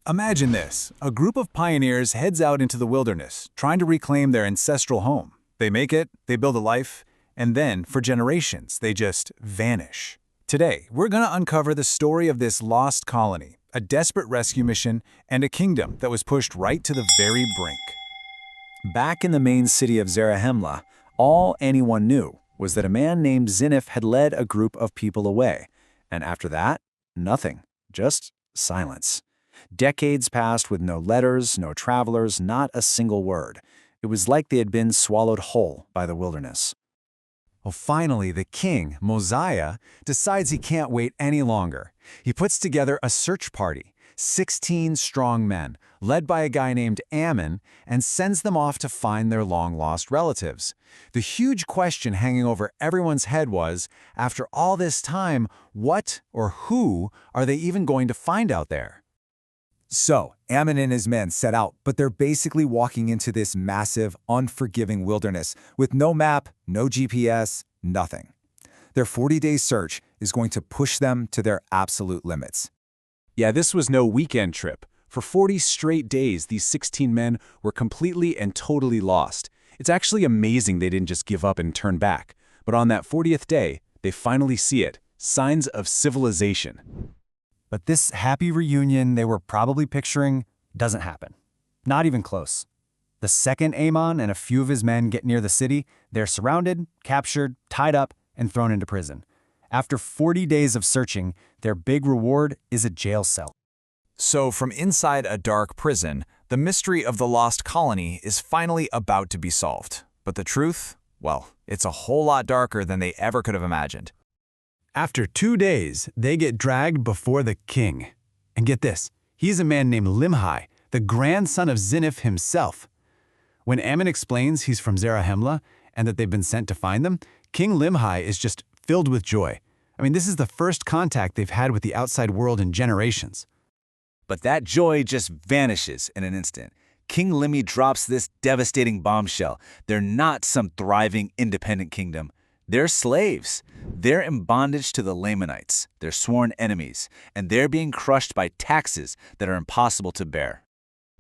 Imagine this. A group of pioneers heads out into the wilderness, trying to reclaim their ancestral home. They make it, they build a life, and then, for generations, they just vanish. Today, we're going to uncover the story of this lost colony, a desperate rescue mission, and a kingdom that was pushed right to the very brink. Back in the main city of Zarahemla, all anyone knew was that a man named Ziniph had led a group of people away. And after that, nothing, just silence. Decades passed with no letters, no travelers, not a single word. It was like they had been swallowed whole by the wilderness. Well, finally, the king, Mosiah, decides he can't wait any longer. He puts together a search party, 16 strong men, led by a guy named Ammon, and sends them off to find their long-lost relatives. The huge question hanging over everyone's head was, after all this time, what or who are they even going to find out there? So, Ammon and his men set out, but they're basically walking into this massive, unforgiving wilderness with no map, no GPS, nothing. Their 40-day search is going to push them to their absolute limits. Yeah, this was no weekend trip. For 40 straight days, these 16 men were completely and totally lost. It's actually amazing they didn't just give up and turn back. But on that 40th day, they finally see it, signs of civilization. But this happy reunion they were probably picturing doesn't happen. Not even close. The second Ammon and a few of his men get near the city, they're surrounded, captured, tied up, and thrown into prison. After 40 days of searching, their big reward is a jail cell. So from inside a dark prison, the mystery of the lost colony is finally about to be solved. But the truth? Well, it's a whole lot darker than they ever could have imagined. After 2 days, they get dragged before the king. And get this, he's a man named Limhi, the grandson of Ziniph himself. When Ammon explains he's from Zarahemla and that they've been sent to find them, King Limhi is just filled with joy. I mean, this is the first contact they've had with the outside world in generations. But that joy just vanishes in an instant. King Limhi drops this devastating bombshell. They're not some thriving, independent kingdom. They're slaves. They're in bondage to the Lamanites, their sworn enemies, and they're being crushed by taxes that are impossible to bear.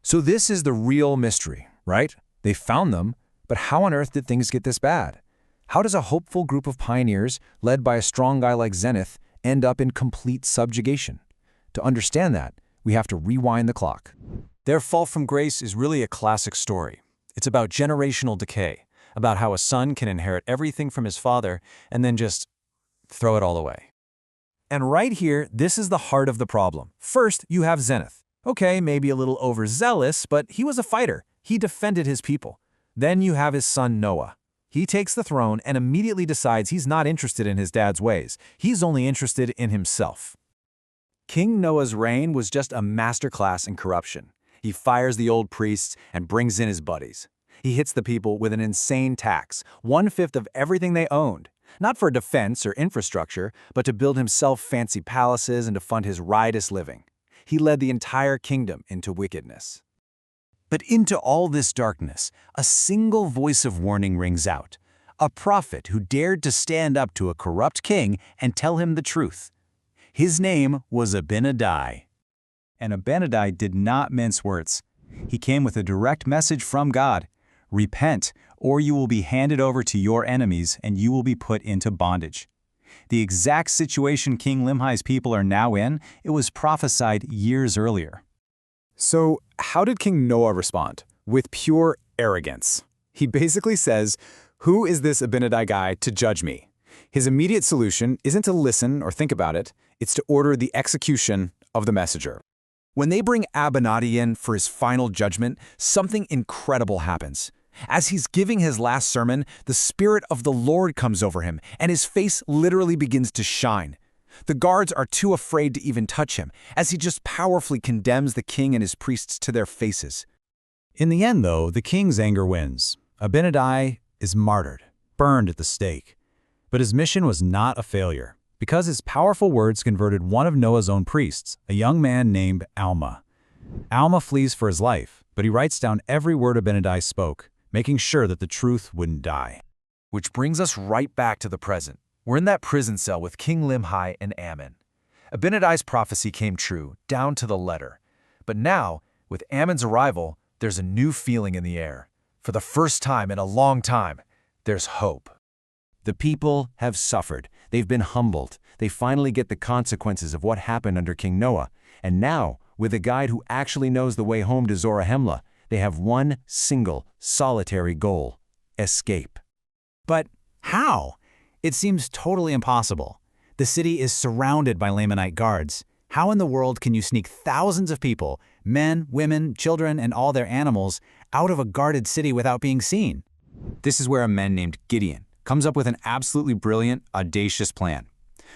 So this is the real mystery, right? They found them, but how on earth did things get this bad? How does a hopeful group of pioneers, led by a strong guy like Zenith, end up in complete subjugation? To understand that, we have to rewind the clock. Their fall from grace is really a classic story. It's about generational decay, about how a son can inherit everything from his father and then just throw it all away. And right here, this is the heart of the problem. First, you have Zenith. Okay, maybe a little overzealous, but he was a fighter. He defended his people. Then you have his son Noah. He takes the throne and immediately decides he's not interested in his dad's ways. He's only interested in himself. King Noah's reign was just a masterclass in corruption. He fires the old priests and brings in his buddies. He hits the people with an insane tax, 1/5 of everything they owned. Not for defense or infrastructure, but to build himself fancy palaces and to fund his riotous living. He led the entire kingdom into wickedness. But into all this darkness, a single voice of warning rings out. A prophet who dared to stand up to a corrupt king and tell him the truth. His name was Abinadi. And Abinadi did not mince words. He came with a direct message from God. Repent, or you will be handed over to your enemies and you will be put into bondage. The exact situation King Limhi's people are now in, it was prophesied years earlier. So, how did King Noah respond? With pure arrogance. He basically says, "Who is this Abinadi guy to judge me?" His immediate solution isn't to listen or think about it, it's to order the execution of the messenger. When they bring Abinadi in for his final judgment, something incredible happens. As he's giving his last sermon, the Spirit of the Lord comes over him, and his face literally begins to shine. The guards are too afraid to even touch him, as he just powerfully condemns the king and his priests to their faces. In the end, though, the king's anger wins. Abinadi is martyred, burned at the stake. But his mission was not a failure, because his powerful words converted one of Noah's own priests, a young man named Alma. Alma flees for his life, but he writes down every word Abinadi spoke, making sure that the truth wouldn't die. Which brings us right back to the present. We're in that prison cell with King Limhi and Ammon. Abinadi's prophecy came true, down to the letter. But now, with Ammon's arrival, there's a new feeling in the air. For the first time in a long time, there's hope. The people have suffered. They've been humbled. They finally get the consequences of what happened under King Noah. And now, with a guide who actually knows the way home to Zarahemla, they have one single, solitary goal: escape. But how? It seems totally impossible. The city is surrounded by Lamanite guards. How in the world can you sneak thousands of people, men, women, children, and all their animals, out of a guarded city without being seen? This is where a man named Gideon comes up with an absolutely brilliant, audacious plan.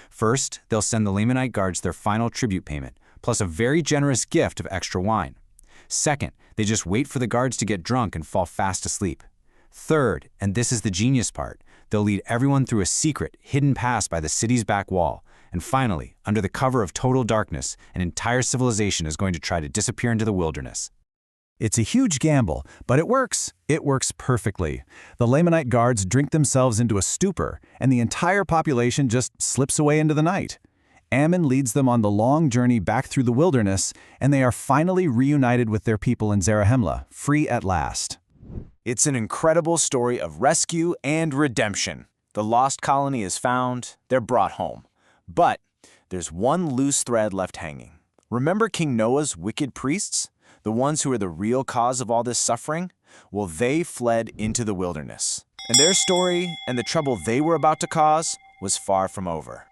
First, they'll send the Lamanite guards their final tribute payment, plus a very generous gift of extra wine. Second, they just wait for the guards to get drunk and fall fast asleep. Third, and this is the genius part, they'll lead everyone through a secret, hidden pass by the city's back wall. And finally, under the cover of total darkness, an entire civilization is going to try to disappear into the wilderness. It's a huge gamble, but it works. It works perfectly. The Lamanite guards drink themselves into a stupor, and the entire population just slips away into the night. Ammon leads them on the long journey back through the wilderness, and they are finally reunited with their people in Zarahemla, free at last. It's an incredible story of rescue and redemption. The lost colony is found, they're brought home. But there's one loose thread left hanging. Remember King Noah's wicked priests? The ones who are the real cause of all this suffering? Well, they fled into the wilderness. And their story and the trouble they were about to cause was far from over.